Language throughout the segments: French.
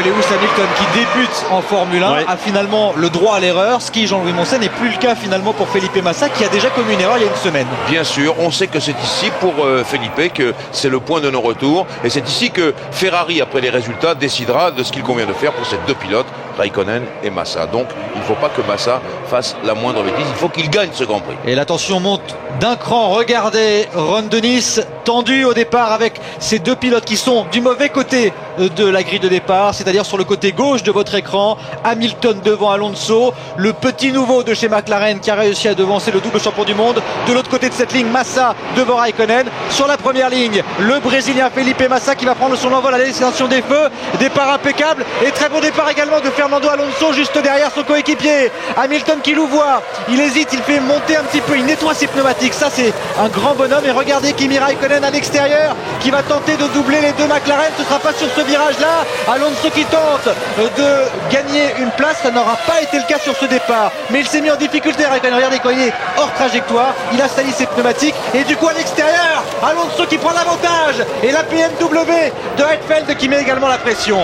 Lewis Hamilton qui débute en Formule 1 a finalement le droit à l'erreur, ce qui, Jean-Louis Moncey, n'est plus le cas finalement pour Felipe Massa qui a déjà commis une erreur il y a une semaine. Bien sûr, on sait que c'est ici pour Felipe que c'est le point de non-retour et c'est ici que Ferrari, après les résultats, décidera de ce qu'il convient de faire pour ces deux pilotes, Raikkonen et Massa. Donc il ne faut pas que Massa fasse la moindre bêtise, il faut qu'il gagne ce Grand Prix. Et la tension monte d'un cran. Regardez Ron Dennis tendu au départ avec ces deux pilotes qui sont du mauvais côté de la grille de départ, c'est-à-dire sur le côté gauche de votre écran. Hamilton devant Alonso, le petit nouveau de chez McLaren qui a réussi à devancer le double champion du monde. De l'autre côté de cette ligne, Massa devant Raikkonen. Sur la première ligne, le Brésilien Felipe Massa qui va prendre son envol à la destination des feux. Départ impeccable et très bon départ également de Fernando Alonso juste derrière son coéquipier. Hamilton qui louvoie, il hésite, il fait monter un petit peu, il nettoie ses pneumatiques. Ça c'est un grand bonhomme. Et regardez Kimi Raikkonen à l'extérieur qui va tenter de doubler les deux McLaren. Ce ne sera pas sur ce virage là. Alonso qui tente de gagner une place, ça n'aura pas été le cas sur ce départ, mais il s'est mis en difficulté Raikkonen. Regardez quand il est hors trajectoire, il a sali ses pneumatiques et du coup à l'extérieur Alonso qui prend l'avantage et la BMW de Heidfeld qui met également la pression.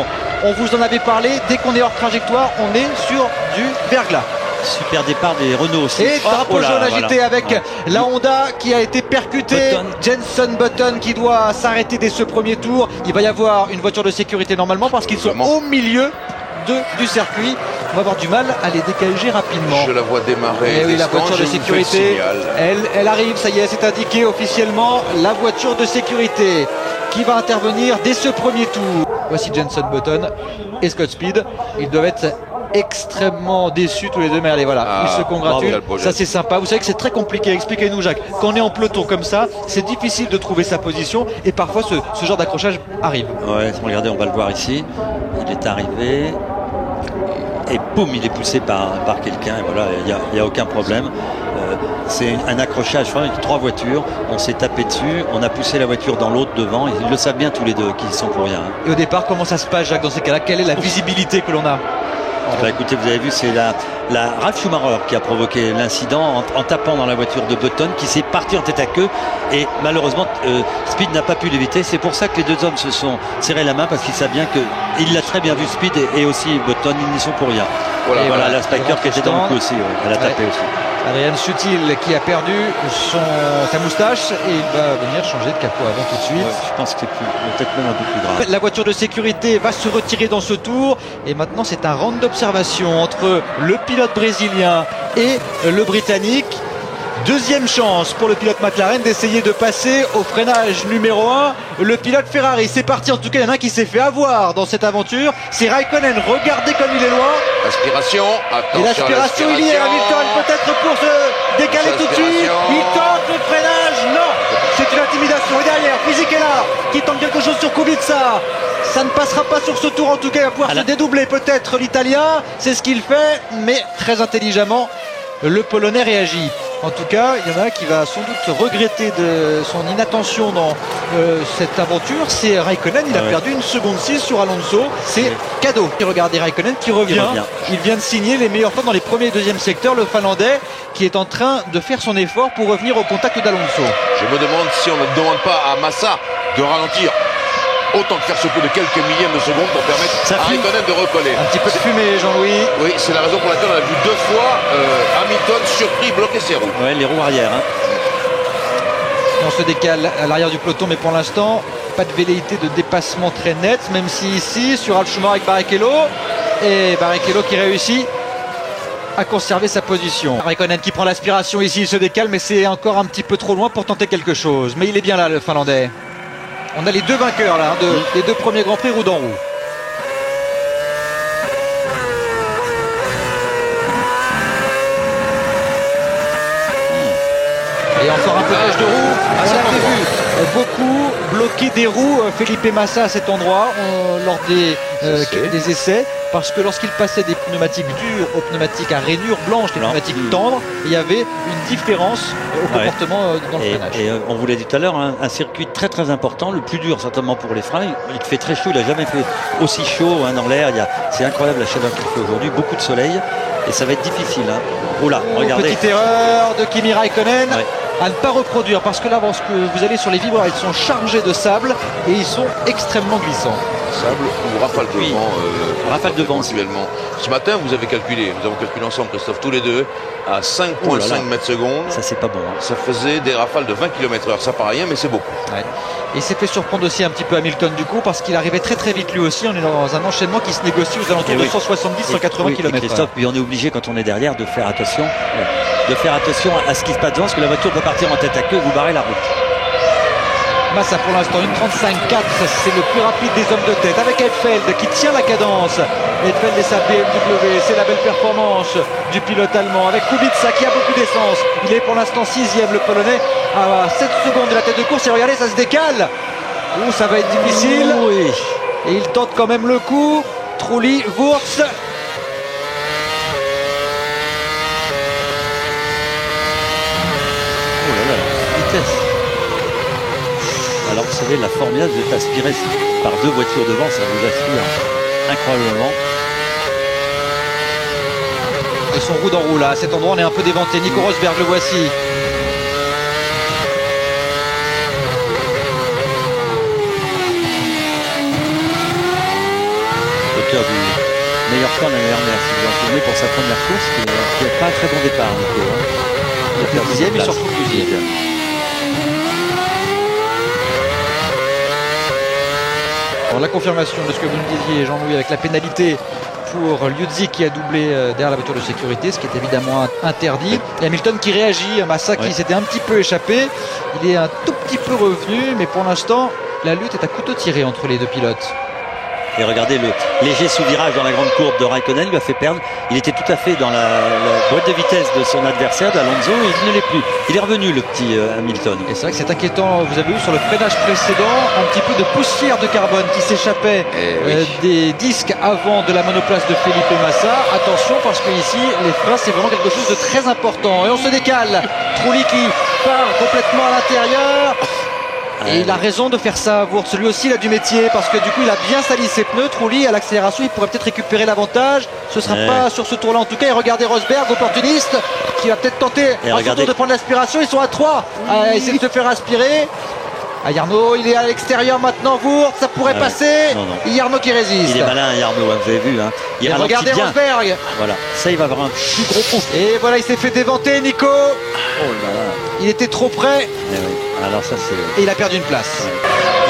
On vous en avait parlé, dès qu'on est hors trajectoire on est sur du verglas. Super départ des Renault aussi. Et drapeau jaune agité avec la Honda qui a été percutée. Jenson Button qui doit s'arrêter dès ce premier tour. Il va y avoir une voiture de sécurité normalement parce qu'ils sont au milieu du circuit. On va avoir du mal à les dégager rapidement. Je la vois démarrer. Et oui, la voiture de sécurité, elle arrive, ça y est, c'est indiqué officiellement. La voiture de sécurité qui va intervenir dès ce premier tour. Voici Jenson Button et Scott Speed. Ils doivent être extrêmement déçus tous les deux, mais allez voilà, ils se congratulent, ça c'est sympa. Vous savez que c'est très compliqué, expliquez-nous Jacques, quand on est en peloton comme ça, c'est difficile de trouver sa position et parfois ce genre d'accrochage arrive. Ouais, regardez, on va le voir ici, il est arrivé et boum, il est poussé par quelqu'un et voilà, il n'y a aucun problème. C'est un accrochage, avec 3 voitures, on s'est tapé dessus, on a poussé la voiture dans l'autre devant, ils le savent bien tous les deux qu'ils sont pour rien. Et au départ, comment ça se passe Jacques dans ces cas-là? Quelle est la visibilité que l'on a? Bah écoutez, vous avez vu, c'est la Ralf Schumacher qui a provoqué l'incident en tapant dans la voiture de Button qui s'est parti en tête à queue et malheureusement Speed n'a pas pu l'éviter. C'est pour ça que les deux hommes se sont serrés la main parce qu'ils savent bien qu'il l'a très bien vu Speed et aussi Button, ils n'y sont pour rien. Voilà la Spiker qui était dans le coup aussi, elle a tapé aussi. Adrian Sutil qui a perdu sa moustache et il va venir changer de capot avant tout de suite. Je pense que c'est peut-être même un peu plus grave. La voiture de sécurité va se retirer dans ce tour et maintenant c'est un round d'observation entre le pilote brésilien et le britannique. Deuxième chance pour le pilote McLaren d'essayer de passer au freinage numéro 1 le pilote Ferrari. C'est parti, en tout cas il y en a un qui s'est fait avoir dans cette aventure, c'est Raikkonen. Regardez comme il est loin. Aspiration, attention. Et l'aspiration il y est, Hamilton peut-être pour se décaler tout de suite. Il tente le freinage, non, c'est une intimidation. Et derrière Fisichella qui tente quelque chose sur Kubica. Ça ne passera pas sur ce tour, en tout cas il va pouvoir se dédoubler peut-être l'Italien. C'est ce qu'il fait, mais très intelligemment le Polonais réagit. En tout cas, il y en a un qui va sans doute regretter de son inattention dans cette aventure. C'est Raikkonen, il a perdu 1 seconde 6 sur Alonso. C'est cadeau. Et regardez Raikkonen qui revient. Il vient de signer les meilleurs temps dans les premiers et deuxièmes secteurs. Le Finlandais qui est en train de faire son effort pour revenir au contact d'Alonso. Je me demande si on ne demande pas à Massa de ralentir autant que faire ce peu de quelques millièmes de seconde pour permettre à Raikkonen de recoller. Un petit peu de fumée, Jean-Louis. Oui, c'est la raison pour laquelle on a vu 2 fois Hamilton surpris bloquer ses roues. Ouais, les roues arrière. On se décale à l'arrière du peloton, mais pour l'instant, pas de velléité de dépassement très nette, même si ici, sur Ralf Schumacher avec Barrichello, et Barrichello qui réussit à conserver sa position. Raikkonen qui prend l'aspiration ici, il se décale, mais c'est encore un petit peu trop loin pour tenter quelque chose. Mais il est bien là, le Finlandais. On a les deux vainqueurs là, des 2 premiers Grands Prix roue dans roue. Et encore un peu de roue. On l'avait vu beaucoup bloquer des roues Felipe Massa à cet endroit lors des essais. Parce que lorsqu'il passait des pneumatiques dures aux pneumatiques à rainures blanches, des pneumatiques tendres, il y avait une différence au comportement dans le freinage. Et on vous l'a dit tout à l'heure, un circuit très très important, le plus dur certainement pour les freins. Il fait très chaud, il n'a jamais fait aussi chaud dans l'air. C'est incroyable la chaleur qu'il fait aujourd'hui, beaucoup de soleil et ça va être difficile. Oh là, regardez. Petite erreur de Kimi Raikkonen. À ne pas reproduire parce que là lorsque vous allez sur les vibres ils sont chargés de sable et ils sont extrêmement glissants. sable ou rafale de vent. Rafale de vent éventuellement. Ce matin, nous avons calculé ensemble, Christophe, tous les deux, à 5,5 mètres secondes. Ça, c'est pas bon. Hein. Ça faisait des rafales de 20 km/h. Ça paraît rien, mais c'est beaucoup. Ouais. Et il s'est fait surprendre aussi un petit peu Hamilton du coup, parce qu'il arrivait très très vite lui aussi. On est dans un enchaînement qui se négocie aux alentours de 170-180 km/h. Christophe, puis on est obligé quand on est derrière de faire attention. De faire attention à ce qui se passe devant, parce que la voiture peut partir en tête à queue, vous barrez la route. Massa pour l'instant, une 35,4, c'est le plus rapide des hommes de tête, avec Heidfeld qui tient la cadence. Heidfeld et sa BMW, c'est la belle performance du pilote allemand, avec Kubica qui a beaucoup d'essence. Il est pour l'instant 6e, le Polonais, à 7 secondes de la tête de course. Et regardez, ça se décale. Ouh, ça va être difficile. Oui. Et il tente quand même le coup. Trulli, Wurz. Vitesse. Alors vous savez, la Formule 1, vous êtes aspiré par 2 voitures devant, ça vous aspire incroyablement. Ils sont roue dans roue là, à cet endroit on est un peu déventé. Nico Rosberg, le voici. L'auteur du meilleur temps l'année dernière, si vous en souvenez, pour sa première course, qui n'est pas un très bon départ, Nico. Hein. Il a fait 10e, il se retrouve 12e. Alors, la confirmation de ce que vous nous disiez, Jean-Louis, avec la pénalité pour Liuzzi qui a doublé derrière la voiture de sécurité, ce qui est évidemment interdit. Et Hamilton qui réagit, Massa qui s'était un petit peu échappé. Il est un tout petit peu revenu, mais pour l'instant, la lutte est à couteau tiré entre les deux pilotes. Et regardez le léger sous-virage dans la grande courbe de Raikkonen lui a fait perdre. Il était tout à fait dans la boîte de vitesse de son adversaire, d'Alonso, et il ne l'est plus. Il est revenu, le petit Hamilton. Et c'est vrai que c'est inquiétant. Vous avez vu sur le freinage précédent un petit peu de poussière de carbone qui s'échappait des disques avant de la monoplace de Felipe Massa. Attention, parce que ici les freins c'est vraiment quelque chose de très important. Et on se décale. Trulli qui part complètement à l'intérieur. Et il a raison de faire ça, Wurz. Lui aussi il a du métier parce que du coup il a bien sali ses pneus. Trulli à l'accélération il pourrait peut-être récupérer l'avantage. Ce sera pas sur ce tour là en tout cas. Et regardez Rosberg, opportuniste, qui va peut-être tenter à son tour de prendre l'aspiration. Ils sont à 3 à essayer de se faire aspirer. Yarno, il est à l'extérieur maintenant. Wurz, ça pourrait passer. Yarno qui résiste. Il est malin, Yarno, vous avez vu. Hein. Il regardez bien. Rosberg. Voilà, ça il va avoir un plus gros coup. Et voilà, il s'est fait déventer, Nico. Oh là là. Il était trop près. Alors ça c'est. Et il a perdu une place.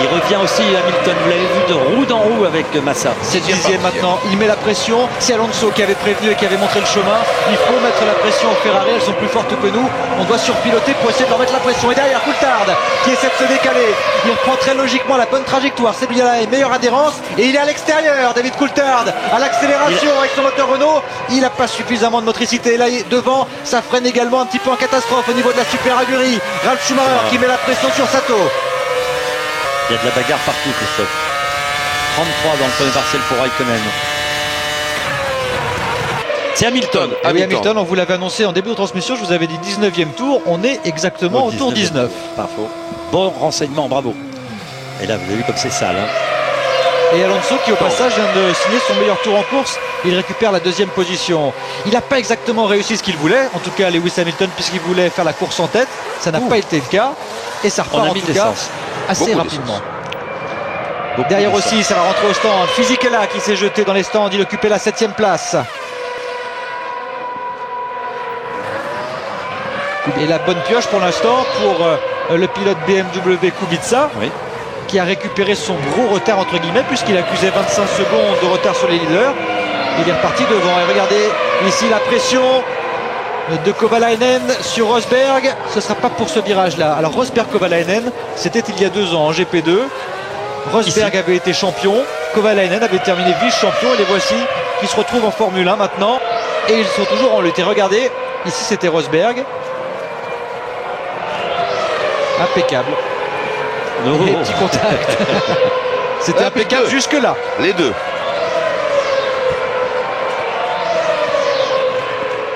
Il revient aussi Hamilton, vous l'avez vu, de roue dans roue avec Massa. C'est 10e maintenant, il met la pression. C'est Alonso qui avait prévenu et qui avait montré le chemin. Il faut mettre la pression aux Ferrari, elles sont plus fortes que nous. On doit surpiloter pour essayer de leur mettre la pression. Et derrière Coulthard qui essaie de se décaler. Il reprend très logiquement la bonne trajectoire. C'est lui à la meilleure adhérence. Et il est à l'extérieur, David Coulthard, à l'accélération avec son moteur Renault. Il n'a pas suffisamment de motricité. Là devant, ça freine également un petit peu en catastrophe au niveau de la Super Aguri. Ralf Schumacher qui met la pression sur Sato. Il y a de la bagarre partout, Christophe. 33 dans le premier partiel pour Raikkonen. C'est Hamilton. Oui, Hamilton, on vous l'avait annoncé en début de transmission, je vous avais dit 19e tour, on est exactement au tour 19. Pas faux. Bon renseignement, bravo. Et là, vous avez vu comme c'est sale. Hein. Et Alonso qui au passage vient de signer son meilleur tour en course, il récupère la 2e position. Il n'a pas exactement réussi ce qu'il voulait, en tout cas Lewis Hamilton, puisqu'il voulait faire la course en tête, ça n'a pas été le cas. Et ça repart en tout cas assez rapidement. Derrière aussi, ça va rentrer au stand. Fisichella qui s'est jeté dans les stands, il occupait la 7e place. Et la bonne pioche pour l'instant pour le pilote BMW Kubica, qui a récupéré son gros retard entre guillemets, puisqu'il accusait 25 secondes de retard sur les leaders. Il est reparti devant. Et regardez ici la pression de Kovalainen sur Rosberg. Ce ne sera pas pour ce virage là. Alors Rosberg-Kovalainen, c'était il y a 2 ans en GP2. Rosberg avait été champion, Kovalainen avait terminé vice-champion, et les voici qui se retrouvent en Formule 1 maintenant. Et ils sont toujours en lutte. Et regardez, ici c'était Rosberg. Impeccable. Les petits contacts. C'était impeccable jusque là. Les deux.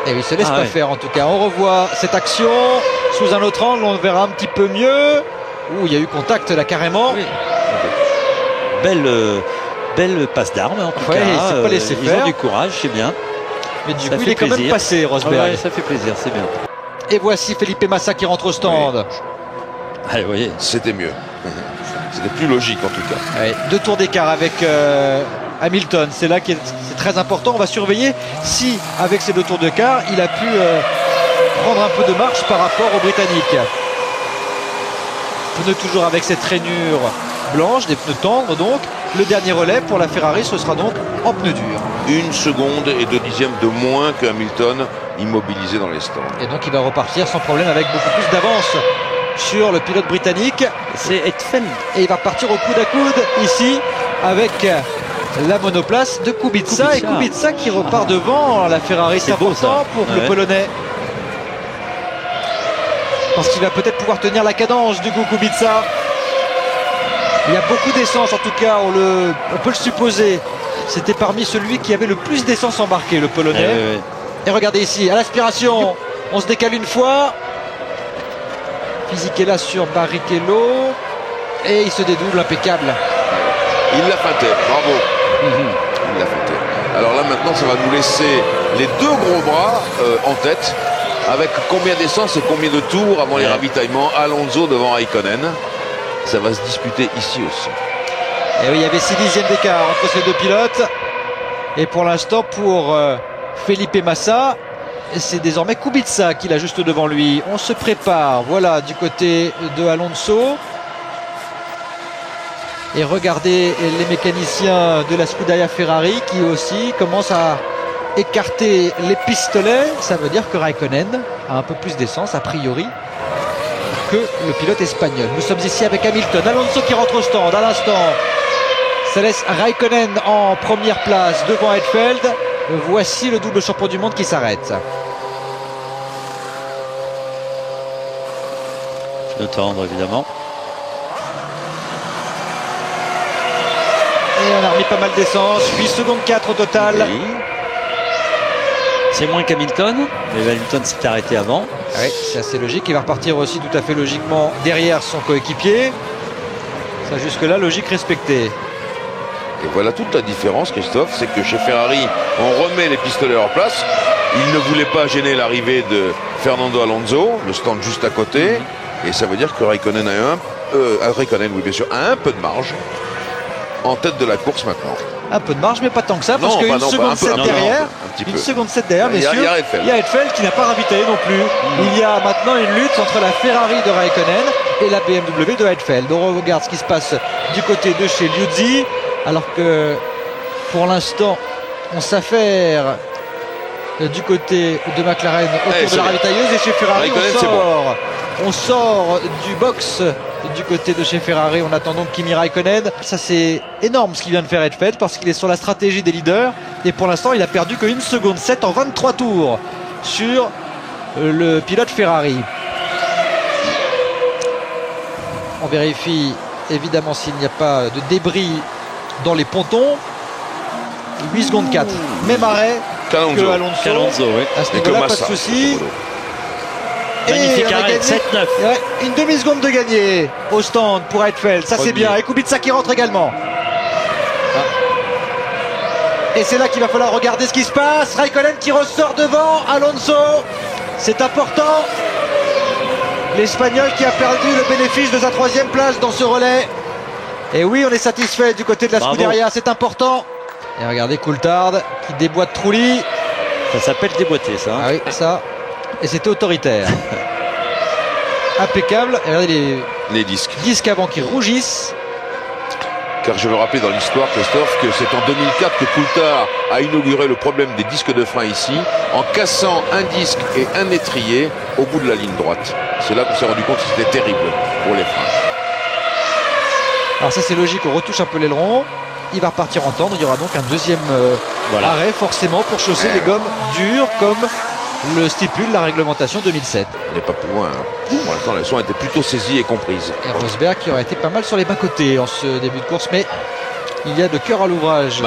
Et il se laisse pas faire en tout cas. On revoit cette action sous un autre angle, on le verra un petit peu mieux. Ouh, il y a eu contact là carrément. Oui. Belle passe d'armes en tout cas. Il s'est pas laissé faire. Ils ont du courage, c'est bien. Mais du coup, il est quand même passé, Rosberg. Ça fait plaisir, c'est bien. Et voici Felipe Massa qui rentre au stand. Allez, voyez. C'était mieux. C'était plus logique en tout cas. Ouais, 2 tours d'écart avec Hamilton, c'est là que c'est très important. On va surveiller si avec ces 2 tours d'écart il a pu prendre un peu de marche par rapport aux Britanniques. Pneus toujours avec cette rainure blanche, des pneus tendres donc. Le dernier relais pour la Ferrari, ce sera donc en pneus durs. 1 seconde et 2 dixièmes de moins que Hamilton, immobilisé dans les stands. Et donc il va repartir sans problème avec beaucoup plus d'avance sur le pilote britannique. C'est Hetfeld. Et il va partir au coude à coude ici avec la monoplace de Kubica. Et Kubica qui repart devant la Ferrari. C'est important pour le Polonais. Parce qu'il va peut-être pouvoir tenir la cadence du coup Kubica. Il y a beaucoup d'essence en tout cas, on peut le supposer. C'était parmi celui qui avait le plus d'essence embarquée, le Polonais. Et regardez ici, à l'aspiration, on se décale une fois. Fisichella sur Barrichello. Et il se dédouble, impeccable. Il l'a feinté, bravo. Il l'a feinté. Alors là maintenant ça va nous laisser les 2 gros bras en tête. Avec combien d'essence et combien de tours avant les ravitaillements. Alonso devant Raikkonen. Ça va se disputer ici aussi. Et oui, il y avait 6 dixièmes d'écart entre ces 2 pilotes. Et pour l'instant, pour Felipe Massa, c'est désormais Kubica qui l'a juste devant lui. On se prépare, voilà, du côté de Alonso. Et regardez les mécaniciens de la Scuderia Ferrari qui aussi commencent à écarter les pistolets. Ça veut dire que Raikkonen a un peu plus d'essence, a priori, que le pilote espagnol. Nous sommes ici avec Hamilton. Alonso qui rentre au stand à l'instant. Ça laisse Raikkonen en première place devant Hetfeld. Voici le double champion du monde qui s'arrête. De tendre évidemment. Et on a remis pas mal d'essence. 8 secondes 4 au total. Oui. C'est moins qu'Hamilton, mais Hamilton s'est arrêté avant. Oui, c'est assez logique. Il va repartir aussi tout à fait logiquement derrière son coéquipier. Ça jusque-là, logique respectée. Et voilà toute la différence, Christophe, c'est que chez Ferrari, on remet les pistolets en place. Ils ne voulaient pas gêner l'arrivée de Fernando Alonso, le stand juste à côté. Et ça veut dire que Raikkonen Raikkonen, oui bien sûr, a un peu de marge en tête de la course maintenant. Un peu de marge, mais pas tant que ça, parce qu'une seconde 7 derrière, une seconde 7 derrière, messieurs, il y a Hetfeld qui n'a pas ravitaillé non plus. Il y a maintenant une lutte entre la Ferrari de Raikkonen et la BMW de Hetfeld. On regarde ce qui se passe du côté de chez Liuzzi, alors que pour l'instant, on s'affaire du côté de McLaren autour de la ravitailleuse, et chez Ferrari on sort du box du côté de chez Ferrari. On attend donc Kimi Raikkonen. Ça, c'est énorme ce qu'il vient de faire Hetfeld, parce qu'il est sur la stratégie des leaders, et pour l'instant il a perdu que 1 seconde 7 en 23 tours sur le pilote Ferrari. On vérifie évidemment s'il n'y a pas de débris dans les pontons. 8 secondes 4, même arrêt que Alonso. Oui. À ce niveau-là, pas de souci. Magnifique arrêt, 7-9. Ouais, une demi-seconde de gagné au stand pour Hetfeld, ça c'est bien. Et Kubica qui rentre également. Et c'est là qu'il va falloir regarder ce qui se passe. Raikkonen qui ressort devant Alonso. C'est important. L'Espagnol qui a perdu le bénéfice de sa 3e place dans ce relais. Et oui, on est satisfait du côté de la Scuderia, c'est important. Et regardez Coulthard qui déboîte Trulli. Ça s'appelle déboîter, ça. Ah oui, ça. Et c'était autoritaire. Impeccable. Et regardez les disques avant qui rougissent. Car je veux rappeler dans l'histoire, Christophe, que c'est en 2004 que Coulthard a inauguré le problème des disques de frein ici, en cassant un disque et un étrier au bout de la ligne droite. C'est là qu'on s'est rendu compte que c'était terrible pour les freins. Alors ça c'est logique, on retouche un peu l'aileron. Il va repartir en tendre. Il y aura donc un deuxième arrêt forcément pour chausser les gommes dures comme le stipule la réglementation 2007. On n'est pas plus loin. Pour l'instant, la leçon a été plutôt saisie et comprise. Et Rosberg qui aurait été pas mal sur les bas-côtés en ce début de course, mais il y a de cœur à l'ouvrage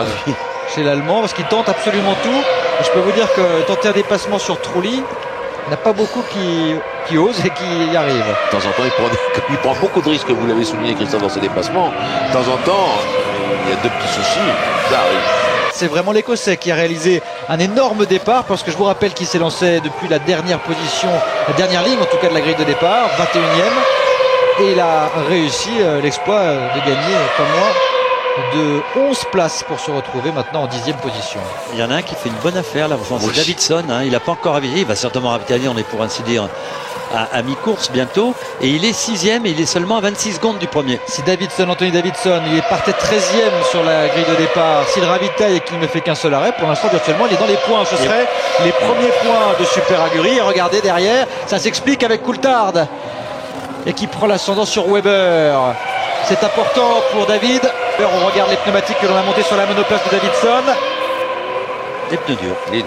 chez l'Allemand parce qu'il tente absolument tout. Et je peux vous dire que tenter un dépassement sur Trulli, il n'y a pas beaucoup qui osent et qui y arrivent. De temps en temps, il prend beaucoup de risques, vous l'avez souligné, Christophe, dans ses dépassements. De temps en temps, il y a 2 petits soucis, ça arrive. C'est vraiment l'Écossais qui a réalisé un énorme départ, parce que je vous rappelle qu'il s'est lancé depuis la dernière position, la dernière ligne en tout cas de la grille de départ, 21e. Et il a réussi l'exploit de gagner pas moins de 11 places pour se retrouver maintenant en 10e position. Il y en a un qui fait une bonne affaire là, c'est Davidson, hein, il n'a pas encore ravitaillé, il va certainement ravitailler, on est pour ainsi dire à mi-course bientôt, et il est 6e et il est seulement à 26 secondes du premier. Si Davidson, Anthony Davidson, il est parti 13e sur la grille de départ, s'il ravitaille et qu'il ne fait qu'un seul arrêt, pour l'instant virtuellement il est dans les points, ce serait les premiers points de Super Aguri. Et regardez derrière, ça s'explique avec Coulthard et qui prend l'ascendant sur Weber. C'est important pour David. On regarde les pneumatiques que l'on a monté sur la monoplace de Davidson. Des pneus durs.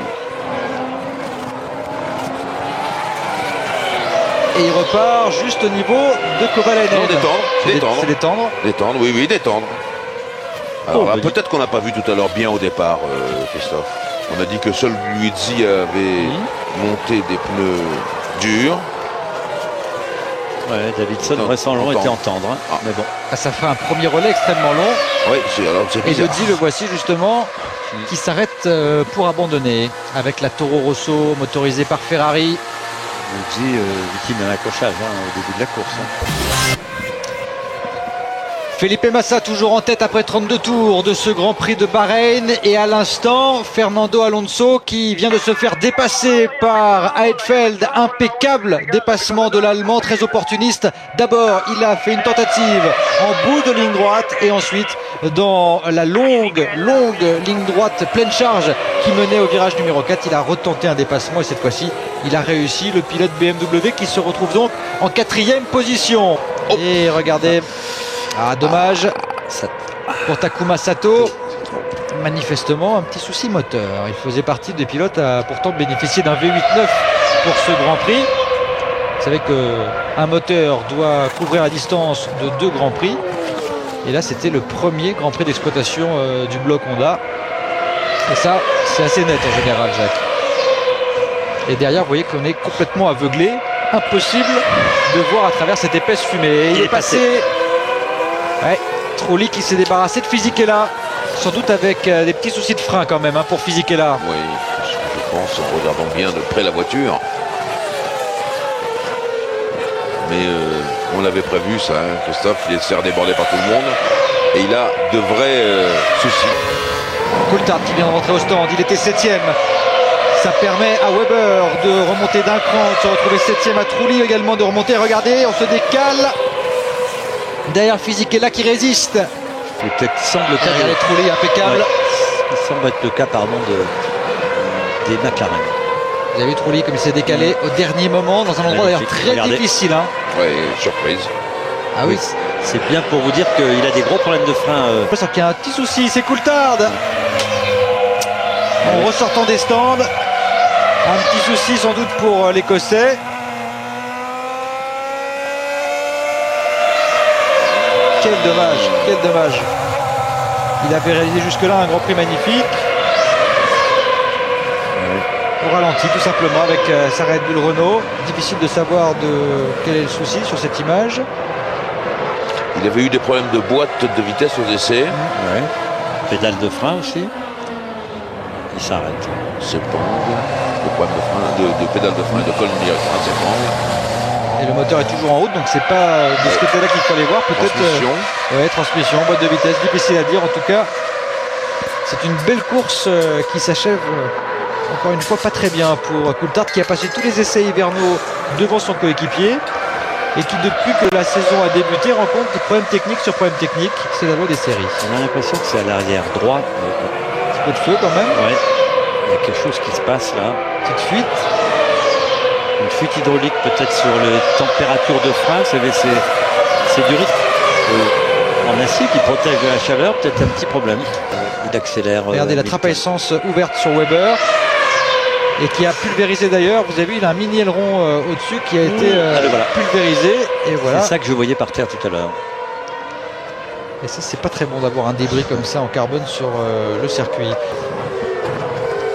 Et il repart juste au niveau de Kovalainen. Non, détendre. C'est détendre. Détendre, oui, détendre. Alors là, peut-être qu'on n'a pas vu tout à l'heure bien au départ, Christophe. On a dit que seul Luizzi avait monté des pneus durs. Ouais, Davidson vraisemblablement était entendre. Hein. Mais bon. Ça fait un premier relais extrêmement long. Oui, c'est bizarre. Et le voici justement qui s'arrête pour abandonner avec la Toro Rosso motorisée par Ferrari. Luizzi victime d'un accrochage au début de la course. Felipe Massa toujours en tête après 32 tours de ce Grand Prix de Bahreïn, et à l'instant Fernando Alonso qui vient de se faire dépasser par Heidfeld. Impeccable dépassement de l'Allemand, très opportuniste. D'abord il a fait une tentative en bout de ligne droite et ensuite dans la longue ligne droite pleine charge qui menait au virage numéro 4, il a retenté un dépassement et cette fois-ci il a réussi, le pilote BMW qui se retrouve donc en 4e position. Et regardez, dommage pour Takuma Sato. Manifestement un petit souci moteur. Il faisait partie des pilotes à pourtant bénéficier d'un V8-9 pour ce Grand Prix. Vous savez qu'un moteur doit couvrir la distance de 2 Grands Prix. Et là c'était le premier Grand Prix d'exploitation du bloc Honda. Et ça c'est assez net en général, Jacques. Et derrière vous voyez qu'on est complètement aveuglé. Impossible de voir à travers cette épaisse fumée. Et il est passé. Ouais, Trulli qui s'est débarrassé de Fisichella, sans doute avec des petits soucis de frein quand même pour Fisichella. Oui, je pense, en regardant bien de près la voiture. Mais on l'avait prévu ça, Christophe, il est se faire déborder par tout le monde. Et il a de vrais soucis. Coulthard qui vient de rentrer au stand, il était 7e. Ça permet à Weber de remonter d'un cran, de se retrouver 7e, à Trulli également de remonter. Regardez, on se décale. Derrière Fisichella qui résiste. C'est peut-être semble le cas de Trulli, impeccable. Ouais, il semble être le cas des McLaren. Vous avez vu Trulli comme il s'est décalé au dernier moment dans un endroit d'ailleurs très difficile. Oui, surprise. Ah oui. C'est bien pour vous dire qu'il a des gros problèmes de frein. J'ai l'impression qu'il y a un petit souci, c'est Coulthard. En ressortant des stands. Un petit souci sans doute pour l'Écossais. Quel dommage. Il avait réalisé jusque-là un Grand Prix magnifique. Au ralenti tout simplement avec sa Red Bull Renault. Difficile de savoir quel est le souci sur cette image. Il avait eu des problèmes de boîte de vitesse aux essais. Pédale de frein aussi. Il s'arrête. S'épandre. Le problème de frein, de pédale de frein et de colonne directement s'épandre. Et le moteur est toujours en route, donc c'est pas de ce côté-là qu'il faut aller voir. Peut-être transmission, boîte de vitesse, difficile à dire. En tout cas, c'est une belle course qui s'achève encore une fois pas très bien pour Coulthard, qui a passé tous les essais hivernaux devant son coéquipier et qui, depuis que la saison a débuté, rencontre des problèmes techniques sur problèmes techniques. C'est la loi des séries. On a l'impression que c'est à l'arrière droit. Un petit peu de feu quand même. Ouais. Il y a quelque chose qui se passe là. Petite fuite. Une fuite hydraulique peut-être sur les températures de frein. Vous savez, c'est du rythme en acier qui protège de la chaleur. Peut-être un petit problème. Il accélère. Regardez la trappe à essence ouverte sur Weber. Et qui a pulvérisé d'ailleurs. Vous avez vu, il a un mini aileron au-dessus qui a été pulvérisé. Et voilà. C'est ça que je voyais par terre tout à l'heure. Et ça, c'est pas très bon d'avoir un débris comme ça en carbone sur le circuit.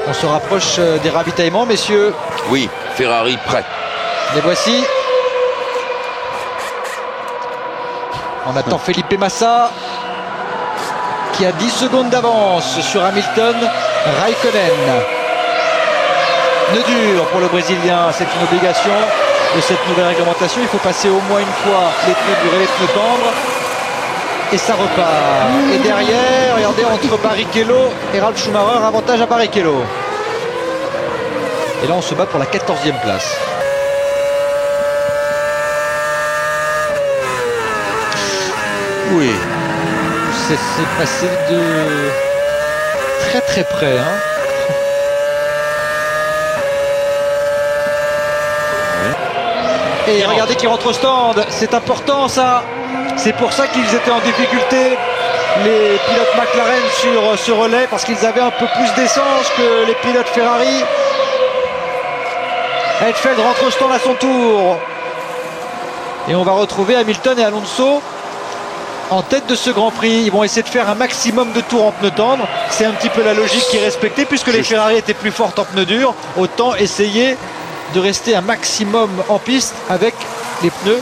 On se rapproche des ravitaillements, messieurs. Oui, Ferrari prêt. Les voici. On attend Felipe Massa qui a 10 secondes d'avance sur Hamilton. Raikkonen. Nœud dur pour le Brésilien, c'est une obligation. de cette nouvelle réglementation. Il faut passer au moins une fois les pneus durs et les pneus tendres. Et ça repart. Et derrière, regardez, entre Barrichello et Ralf Schumacher, avantage à Barrichello. Et là, on se bat pour la 14e place. Oui. C'est passé de très très près. Hein. Et regardez qui rentre au stand. C'est important ça. C'est pour ça qu'ils étaient en difficulté, les pilotes McLaren sur ce relais, parce qu'ils avaient un peu plus d'essence que les pilotes Ferrari. Heidfeld rentre au stand à son tour. Et on va retrouver Hamilton et Alonso en tête de ce Grand Prix. Ils vont essayer de faire un maximum de tours en pneus tendres. C'est un petit peu la logique qui est respectée, puisque les Ferrari étaient plus fortes en pneus durs. Autant essayer de rester un maximum en piste avec les pneus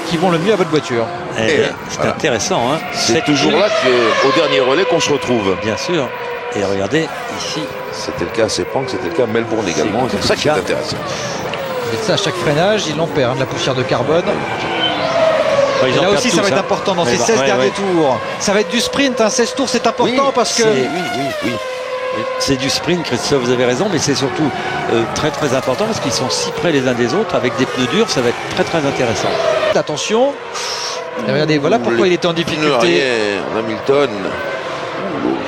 qui vont le mieux à votre voiture. C'est voilà. Intéressant. Hein. C'est toujours là qu'au dernier relais qu'on se retrouve. Bien sûr. Et regardez ici. C'était le cas à Sepang, c'était le cas à Melbourne également. C'est ça qui est intéressant. Et ça, à chaque freinage, ils en perdent, de la poussière de carbone. Et là aussi, ça va être important dans ces 16 derniers tours. Ça va être du sprint, hein. 16 tours, c'est important parce que... Oui. C'est du sprint, Christophe, vous avez raison, mais c'est surtout très très important parce qu'ils sont si près les uns des autres. Avec des pneus durs, ça va être très très intéressant. Attention. Et regardez, voilà pourquoi il était en difficulté. Hamilton.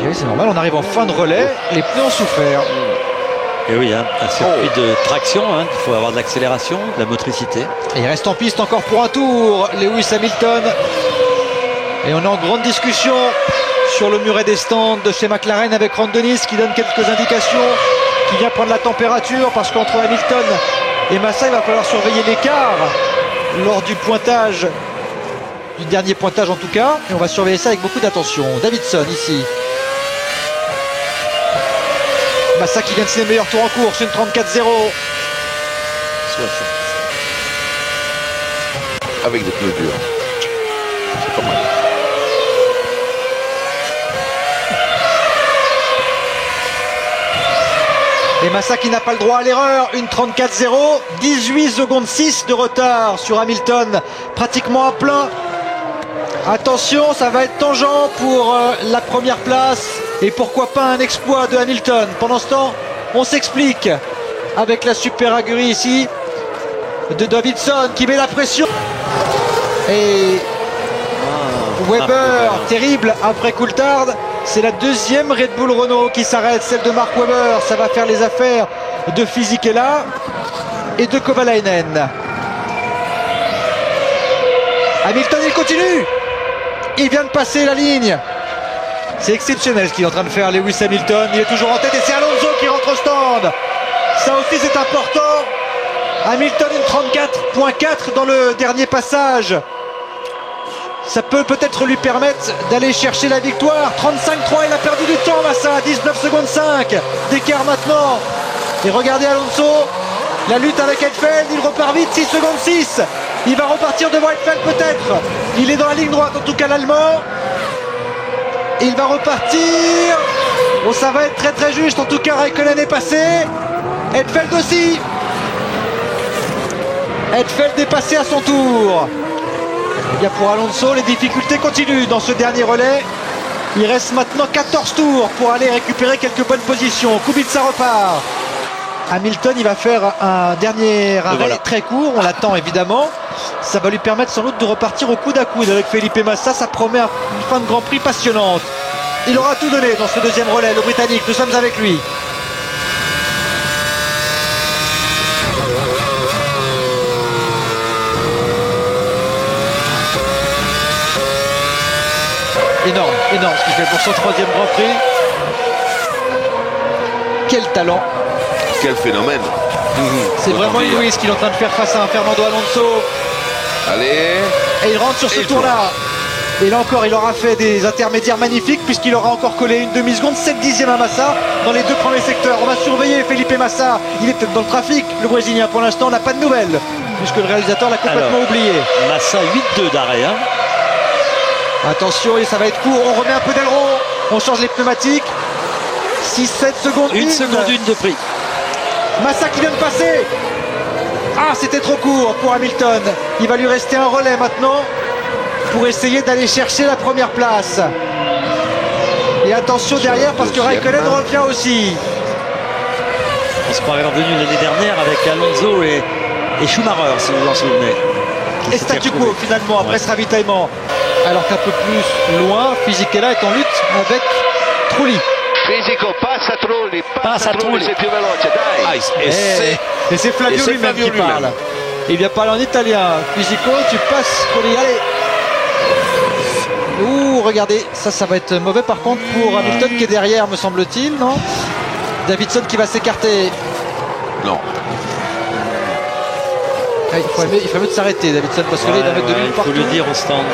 Et oui, c'est normal, on arrive en fin de relais, les pneus ont souffert. Et oui, hein, un circuit de traction, hein, il faut avoir de l'accélération, de la motricité. Et il reste en piste encore pour un tour, Lewis Hamilton. Et on est en grande discussion sur le muret des stands de chez McLaren avec Ron Dennis qui donne quelques indications, qui vient prendre la température, parce qu'entre Hamilton et Massa, il va falloir surveiller l'écart lors du pointage, du dernier pointage en tout cas. Et on va surveiller ça avec beaucoup d'attention. Davidson ici. Massa qui vient de ses meilleurs tours en course, une 34-0. Avec des pneus durs. C'est pas mal. Et Massa qui n'a pas le droit à l'erreur, une 34-0, 18 secondes 6 de retard sur Hamilton, pratiquement à plein. Attention, ça va être tangent pour la première place. Et pourquoi pas un exploit de Hamilton. Pendant ce temps, on s'explique avec la super aguerie ici de Davidson qui met la pression. Et Webber, terrible après Coulthard. C'est la deuxième Red Bull Renault qui s'arrête, celle de Mark Webber. Ça va faire les affaires de Fisichella et de Kovalainen. Hamilton, il continue. Il vient de passer la ligne. C'est exceptionnel ce qu'il est en train de faire, Lewis Hamilton. Il est toujours en tête et c'est Alonso qui rentre au stand. Ça aussi c'est important. Hamilton une 34.4 dans le dernier passage. Ça peut peut-être lui permettre d'aller chercher la victoire. 35.3, il a perdu du temps, Massa. 19 secondes 5 d'écart maintenant. Et regardez Alonso, la lutte avec Heidfeld, il repart vite, 6 secondes 6. Il va repartir devant Heidfeld peut-être. Il est dans la ligne droite, en tout cas l'Allemand. Il va repartir. Bon, ça va être très très juste. En tout cas, Raikkonen est passé. Heidfeld aussi. Heidfeld est passé à son tour. Et bien pour Alonso, les difficultés continuent dans ce dernier relais. Il reste maintenant 14 tours pour aller récupérer quelques bonnes positions. Kubica repart. Hamilton, il va faire un dernier arrêt très court. On l'attend évidemment. Ça va lui permettre sans doute de repartir au coude à coude avec Felipe Massa. Ça promet une fin de Grand Prix passionnante. Il aura tout donné dans ce deuxième relais, le Britannique. Nous sommes avec lui. Énorme ce qu'il fait pour son troisième Grand Prix. Quel talent. Quel phénomène. C'est vraiment Lewis qui est en train de faire face à un Fernando Alonso. Allez. Et il rentre sur ce tour-là. Et là encore, il aura fait des intermédiaires magnifiques puisqu'il aura encore collé une demi-seconde, 7 dixièmes à Massa dans les deux premiers secteurs. On va surveiller Felipe Massa. Il est peut-être dans le trafic, le Brésilien. Pour l'instant, on n'a pas de nouvelles puisque le réalisateur l'a complètement oublié. Massa 8-2 d'arrêt. Hein. Attention, et ça va être court. On remet un peu d'aileron. On change les pneumatiques. 6-7 secondes. 1 seconde 1 de prix. Massa qui vient de passer. Ah, c'était trop court pour Hamilton. Il va lui rester un relais maintenant pour essayer d'aller chercher la première place. Et attention derrière parce que Raikkonen revient aussi. On se croirait revenu l'année dernière avec Alonso et Schumacher, si vous vous en souvenez. Et statu quo finalement après ce ravitaillement. Alors qu'un peu plus loin, Fisichella est en lutte avec Trulli. Fisico passa Trulli, c'est più veloce, dai. Et c'est Flavio lui-même qui parle. Il vient parler en italien. Fisico, tu passes Trulli, allez. Ouh, regardez, ça va être mauvais par contre pour Hamilton qui est derrière, me semble-t-il, non? Davidson qui va s'écarter. Non. Il ferait mieux de s'arrêter, Davidson, parce que là il va mettre de l'huile partout. Il faut le dire au stand.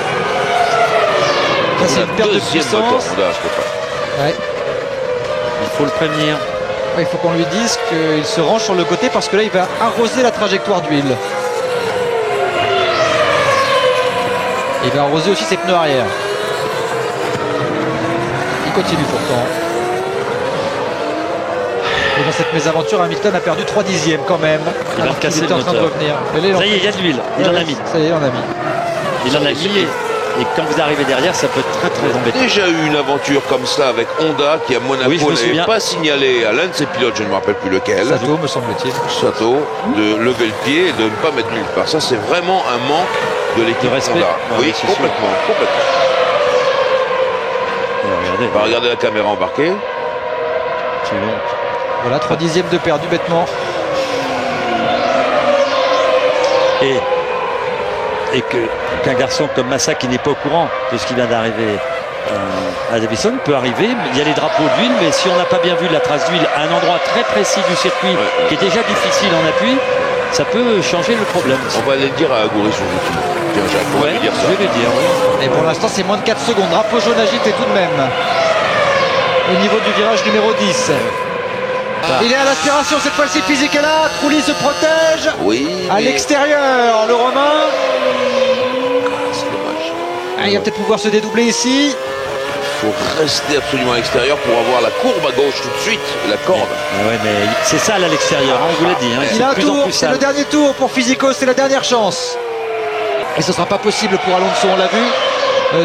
Ça, c'est une perte de puissance. Ouais. Il faut le prévenir. Il faut qu'on lui dise qu'il se range sur le côté parce que là il va arroser la trajectoire d'huile. Il va arroser aussi ses pneus arrière. Il continue pourtant. Et dans cette mésaventure, Hamilton a perdu 3 dixièmes quand même. Il va casser le en train de moteur. revenir. Ça y est, il y a de l'huile. Il en a mis. Ça y est, on a mis. Il en a mis. Et quand vous arrivez derrière, ça peut être très très embêtant. Déjà eu une aventure comme ça avec Honda qui à Monaco n'avait pas signalé à l'un de ses pilotes, je ne me rappelle plus lequel. Sato, me semble-t-il. Sato, de lever le pied et de ne pas mettre l'huile part. Ça, c'est vraiment un manque de l'équipe Honda. Oui, complètement. On va regarder la caméra embarquée. Voilà, 3 dixièmes de perdu bêtement. Et qu'un garçon comme Massa qui n'est pas au courant de ce qui vient d'arriver à Davidson peut arriver. Il y a les drapeaux d'huile, mais si on n'a pas bien vu la trace d'huile à un endroit très précis du circuit qui est déjà difficile en appui, ça peut changer le problème. On va aller le dire à Agoury sur YouTube. Tiens, Jacques, on va lui dire ça. Je vais le dire. Oui. Et pour l'instant, c'est moins de 4 secondes. Drapeau jaune agité tout de même. Au niveau du virage numéro 10. Il est à l'aspiration cette fois-ci, Fisichella. Trulli se protège. Oui. À l'extérieur, le Romain. C'est dommage. Il va peut-être pouvoir se dédoubler ici. Il faut rester absolument à l'extérieur pour avoir la courbe à gauche tout de suite, la corde. Ouais, mais c'est sale à l'extérieur, on vous l'a dit. Il a un tour, c'est sale. le dernier tour pour Fisico, c'est la dernière chance. Et ce ne sera pas possible pour Alonso, on l'a vu,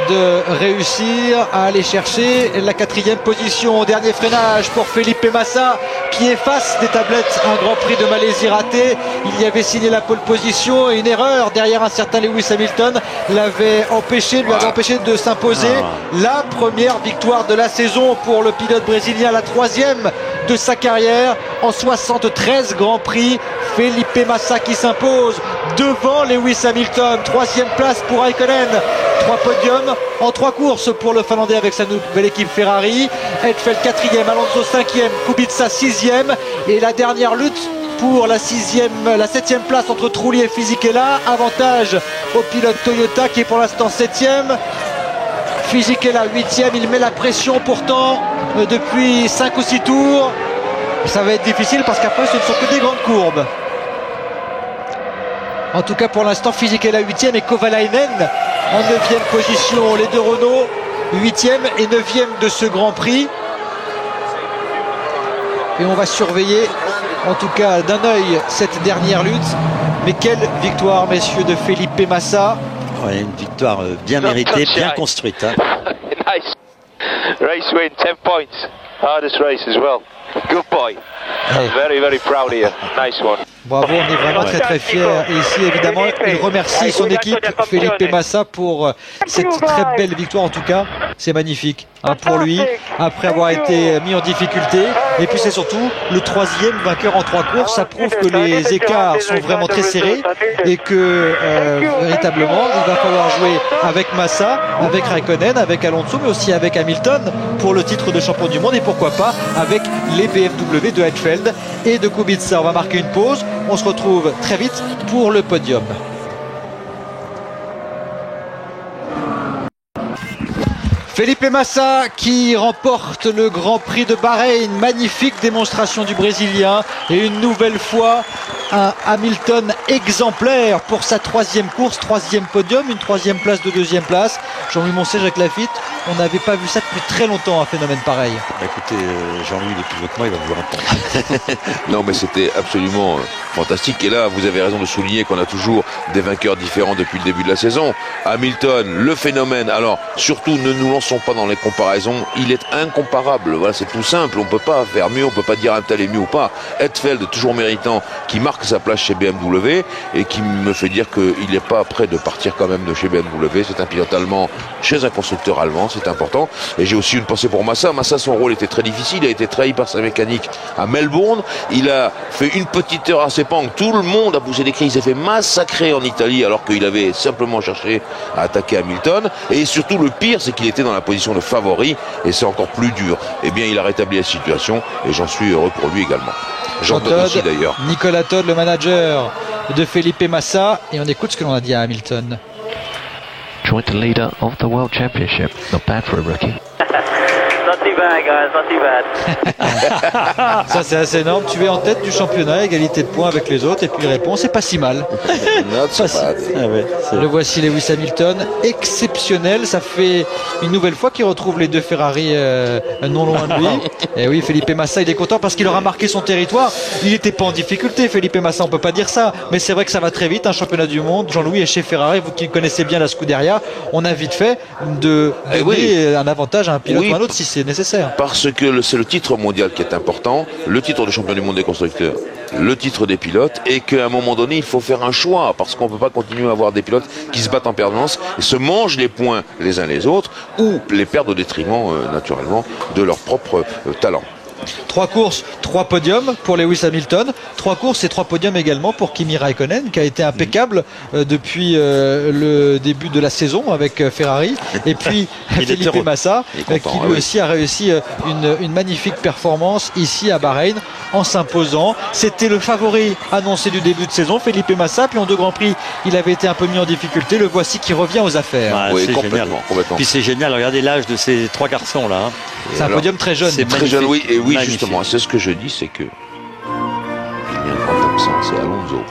de réussir à aller chercher la 4e position. Au dernier freinage pour Felipe Massa qui efface des tablettes un Grand Prix de Malaisie raté. Il y avait signé la pole position et une erreur derrière un certain Lewis Hamilton l'avait empêché, lui avait empêché de s'imposer la première victoire de la saison pour le pilote brésilien, la 3e de sa carrière en 73 Grands Prix. Felipe Massa qui s'impose devant Lewis Hamilton. 3e place pour Raikkonen. 3 podiums en 3 courses pour le Finlandais avec sa nouvelle équipe Ferrari. Eidfeld 4e, Alonso 5e, Kubica 6e. Et la dernière lutte pour la 7e place entre Trulli et Fisichella. Avantage au pilote Toyota qui est pour l'instant 7e. Fisichella 8e, il met la pression pourtant depuis 5 ou 6 tours. Ça va être difficile parce qu'après ce ne sont que des grandes courbes. En tout cas pour l'instant Fisichella 8e et Kovalainen en 9e position. Les deux Renault 8e et 9e de ce Grand Prix. Et on va surveiller en tout cas d'un œil cette dernière lutte. Mais quelle victoire messieurs de Felipe Massa. Ouais, une victoire bien méritée, bien construite. Hein. Nice. Race win, 10 points. Hardest race as well. Good boy. I'm very, very proud of you. Nice one. Bravo, on est vraiment très fiers. Et ici, évidemment, il remercie son équipe, Felipe Massa, pour cette très belle victoire. En tout cas, c'est magnifique pour lui, après avoir été mis en difficulté. Et puis, c'est surtout le 3e vainqueur en 3 courses. Ça prouve que les écarts sont vraiment très serrés et que, véritablement, il va falloir jouer avec Massa, avec Raikkonen, avec Alonso, mais aussi avec Hamilton pour le titre de champion du monde. Et pourquoi pas avec les BMW de Eidfeld et de Kubica. On va marquer une pause. On se retrouve très vite pour le podium. Felipe Massa qui remporte le Grand Prix de Bahreïn. Magnifique démonstration du Brésilien et une nouvelle fois un Hamilton exemplaire pour sa 3e course, 3e podium, une 3e place de 2e place. Jean-Louis Moncey, Jacques Lafitte, on n'avait pas vu ça depuis très longtemps, un phénomène pareil. Écoutez, Jean-Louis, il est plus vieux que moi, il va vous répondre. Non, mais c'était absolument fantastique. Et là, vous avez raison de souligner qu'on a toujours des vainqueurs différents depuis le début de la saison. Hamilton, le phénomène. Alors, surtout, ne nous lançons pas dans les comparaisons. Il est incomparable. Voilà, c'est tout simple. On peut pas faire mieux. On peut pas dire un tel est mieux ou pas. Hetfeld, toujours méritant, qui marque sa place chez BMW et qui me fait dire qu'il n'est pas prêt de partir quand même de chez BMW. C'est un pilote allemand chez un constructeur allemand. C'est important. Et j'ai aussi une pensée pour Massa. Massa, son rôle était très difficile. Il a été trahi par sa mécanique à Melbourne. Il a fait une petite erreur à Sepang. Tout le monde a poussé des cris. Il s'est fait massacrer en Italie alors qu'il avait simplement cherché à attaquer Hamilton. Et surtout, le pire, c'est qu'il était dans la position de favori. Et c'est encore plus dur. Eh bien, il a rétabli la situation. Et j'en suis heureux pour lui également. J'en donne aussi d'ailleurs. Nicolas Todd, le manager de Felipe Massa. Et on écoute ce que l'on a dit à Hamilton. Joint leader of the World Championship. Not bad for a rookie. Not too bad, guys, not too bad. Ça, c'est assez énorme. Tu es en tête du championnat, égalité de points avec les autres. Et puis il répond, c'est pas si mal. Pas si bad. Ah ouais, le voici, Lewis Hamilton, exceptionnel. Ça fait une nouvelle fois qu'il retrouve les deux Ferrari non loin de lui. Et oui, Felipe Massa, il est content parce qu'il aura marqué son territoire. Il n'était pas en difficulté, Felipe Massa, on peut pas dire ça. Mais c'est vrai que ça va très vite, un championnat du monde. Jean-Louis est chez Ferrari, vous qui connaissez bien la Scuderia, on a vite fait de donner un avantage à un pilote ou à un autre si c'est nécessaire. Parce que c'est le titre mondial qui est important, le titre de champion du monde des constructeurs, le titre des pilotes, et qu'à un moment donné, il faut faire un choix, parce qu'on ne peut pas continuer à avoir des pilotes qui se battent en permanence et se mangent les points les uns les autres, ou les perdent au détriment, naturellement, de leur propre talent. 3 courses, 3 podiums pour Lewis Hamilton, 3 courses et 3 podiums également pour Kimi Raikkonen qui a été impeccable depuis le début de la saison avec Ferrari, et puis Felipe Massa qui lui aussi a réussi une magnifique performance ici à Bahreïn en s'imposant. C'était le favori annoncé du début de saison, Felipe Massa, puis en 2 Grands Prix il avait été un peu mis en difficulté, le voici qui revient aux affaires. Ah, oui, c'est complètement. Puis c'est génial, regardez l'âge de ces 3 garçons là. C'est un podium très jeune. C'est très jeune, oui, et oui, magnifique. justement, c'est ce que je dis, c'est que il y a un grand absent, c'est Alonso.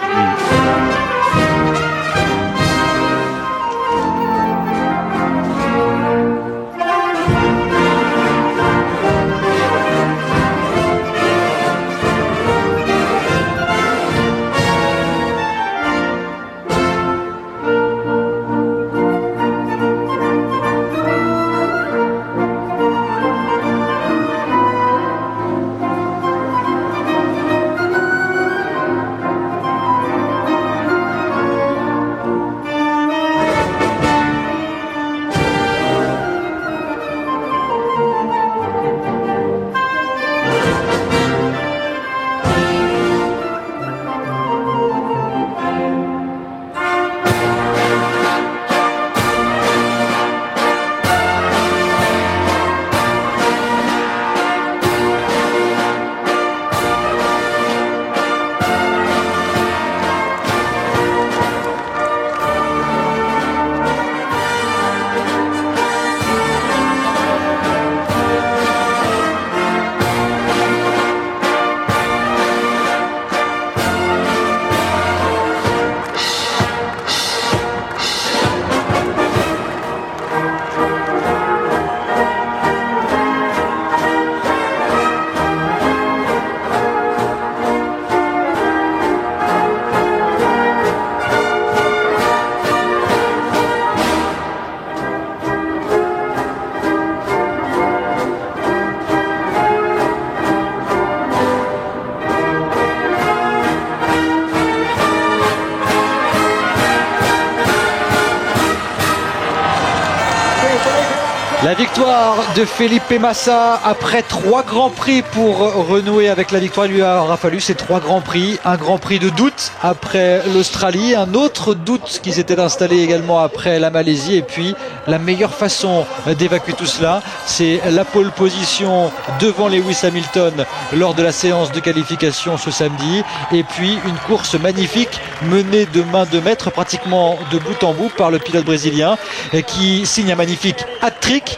La victoire de Felipe Massa après 3 grands prix pour renouer avec la victoire. Il lui aura fallu ces 3 grands prix. Un grand prix de doute après l'Australie, un autre doute qui s'était installé également après la Malaisie, et puis la meilleure façon d'évacuer tout cela, c'est la pole position devant Lewis Hamilton lors de la séance de qualification ce samedi, et puis une course magnifique menée de main de maître pratiquement de bout en bout par le pilote brésilien qui signe un magnifique hat-trick.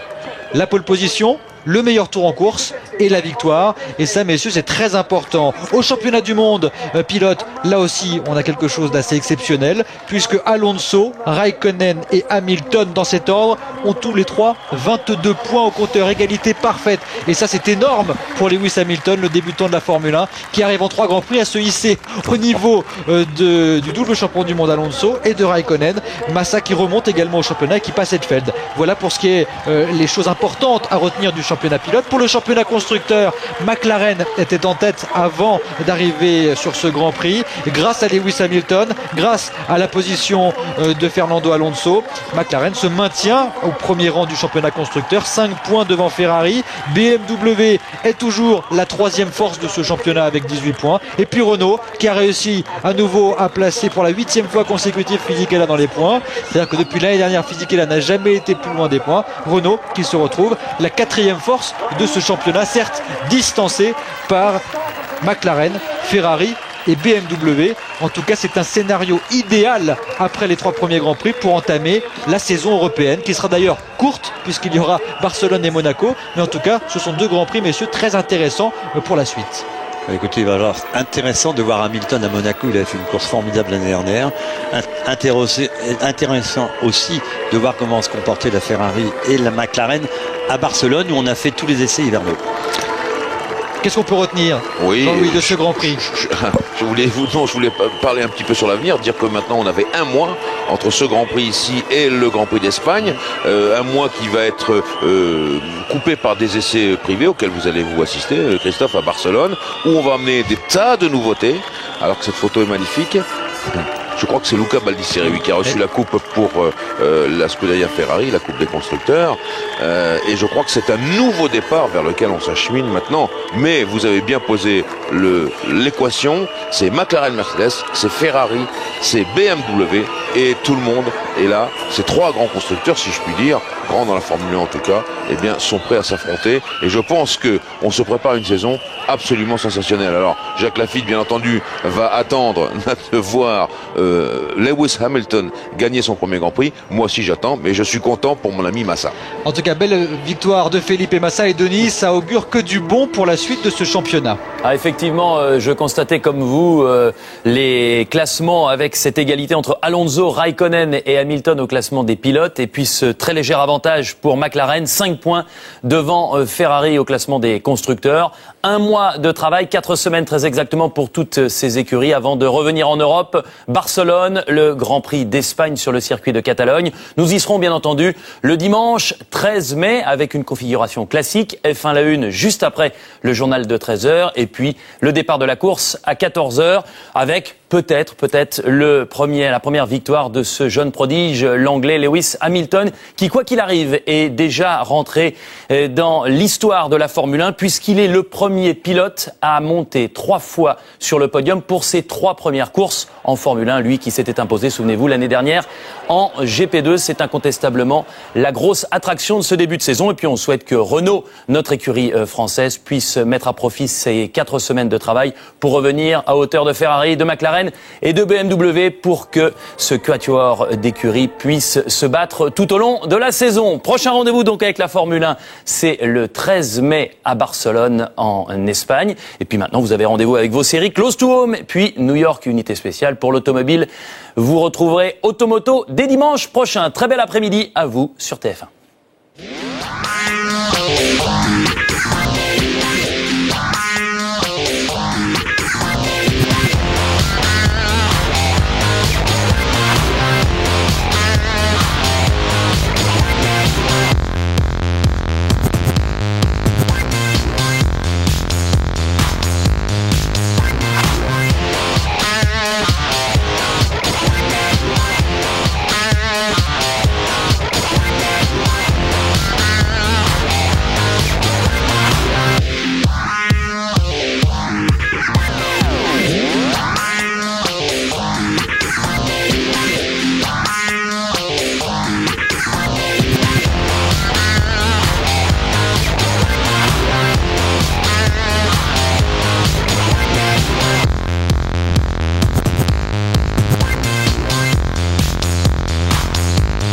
La pole position, le meilleur tour en course et la victoire. Et ça, messieurs, c'est très important. Au championnat du monde pilote, là aussi, on a quelque chose d'assez exceptionnel, puisque Alonso, Raikkonen et Hamilton, dans cet ordre, ont tous les trois 22 points au compteur, égalité parfaite. Et ça, c'est énorme pour Lewis Hamilton, le débutant de la Formule 1, qui arrive en 3 Grands Prix à se hisser au niveau du double champion du monde Alonso et de Raikkonen. Massa qui remonte également au championnat et qui passe Hetfeld. Voilà pour ce qui est les choses importantes à retenir du championnat pilote. Pour le championnat constructeur, McLaren était en tête avant d'arriver sur ce Grand Prix. Grâce à Lewis Hamilton, grâce à la position de Fernando Alonso, McLaren se maintient au premier rang du championnat constructeur, 5 points devant Ferrari. BMW est toujours la 3e force de ce championnat avec 18 points. Et puis Renault qui a réussi à nouveau à placer pour la 8e fois consécutive Fisichella dans les points. C'est-à-dire que depuis l'année dernière, Fisichella n'a jamais été plus loin des points. Renault qui se retrouve la 4e force de ce championnat, certes distancé par McLaren, Ferrari et BMW. En tout cas, c'est un scénario idéal après les 3 premiers Grands Prix pour entamer la saison européenne, qui sera d'ailleurs courte puisqu'il y aura Barcelone et Monaco. Mais en tout cas, ce sont 2 Grands Prix, messieurs, très intéressants pour la suite. Écoutez, il va falloir intéressant de voir Hamilton à Monaco. Il a fait une course formidable l'année dernière. Intéressant aussi de voir comment se comportait la Ferrari et la McLaren à Barcelone, où on a fait tous les essais hivernaux. Qu'est-ce qu'on peut retenir, Jean-Louis, de ce Grand Prix? Je voulais parler un petit peu sur l'avenir, dire que maintenant on avait un mois entre ce Grand Prix ici et le Grand Prix d'Espagne, un mois qui va être coupé par des essais privés auxquels vous allez vous assister, Christophe, à Barcelone, où on va amener des tas de nouveautés, alors que cette photo est magnifique. Je crois que c'est Luca Baldisseri qui a reçu la coupe pour la Scuderia Ferrari, la coupe des constructeurs. Et je crois que c'est un nouveau départ vers lequel on s'achemine maintenant. Mais vous avez bien posé l'équation. C'est McLaren-Mercedes, c'est Ferrari, c'est BMW et tout le monde est là. Ces 3 grands constructeurs, si je puis dire, grands dans la Formule 1 en tout cas, eh bien, sont prêts à s'affronter. Et je pense qu'on se prépare une saison absolument sensationnelle. Alors, Jacques Laffite, bien entendu, va attendre de voir Lewis Hamilton gagner son premier Grand Prix. Moi aussi, j'attends, mais je suis content pour mon ami Massa. En tout cas, belle victoire de Felipe Massa et Denis. Ça augure que du bon pour la suite de ce championnat. Effectivement, je constatais comme vous les classements avec cette égalité entre Alonso, Raikkonen et Hamilton au classement des pilotes. Et puis ce très léger avantage pour McLaren, 5 points devant Ferrari au classement des constructeurs. 1 mois de travail, 4 semaines très exactement pour toutes ces écuries avant de revenir en Europe. Barcelone, le Grand Prix d'Espagne sur le circuit de Catalogne. Nous y serons bien entendu le dimanche 13 mai avec une configuration classique. F1 la une juste après le journal de 13h et puis le départ de la course à 14h avec peut-être la première victoire de ce jeune prodige, l'anglais Lewis Hamilton, qui quoi qu'il arrive est déjà rentré dans l'histoire de la Formule 1 puisqu'il est le premier pilote à monter 3 fois sur le podium pour ses 3 premières courses en Formule 1. Lui qui s'était imposé, souvenez-vous, l'année dernière en GP2. C'est incontestablement la grosse attraction de ce début de saison. Et puis on souhaite que Renault, notre écurie française, puisse mettre à profit ces 4 semaines de travail pour revenir à hauteur de Ferrari, de McLaren et de BMW pour que ce quatuor d'écurie puisse se battre tout au long de la saison. Prochain rendez-vous donc avec la Formule 1, c'est le 13 mai à Barcelone en Espagne. Et puis maintenant, vous avez rendez-vous avec vos séries Close to Home, puis New York, unité spéciale pour l'automobile. Vous retrouverez Automoto dès dimanche prochain. Très bel après-midi à vous sur TF1.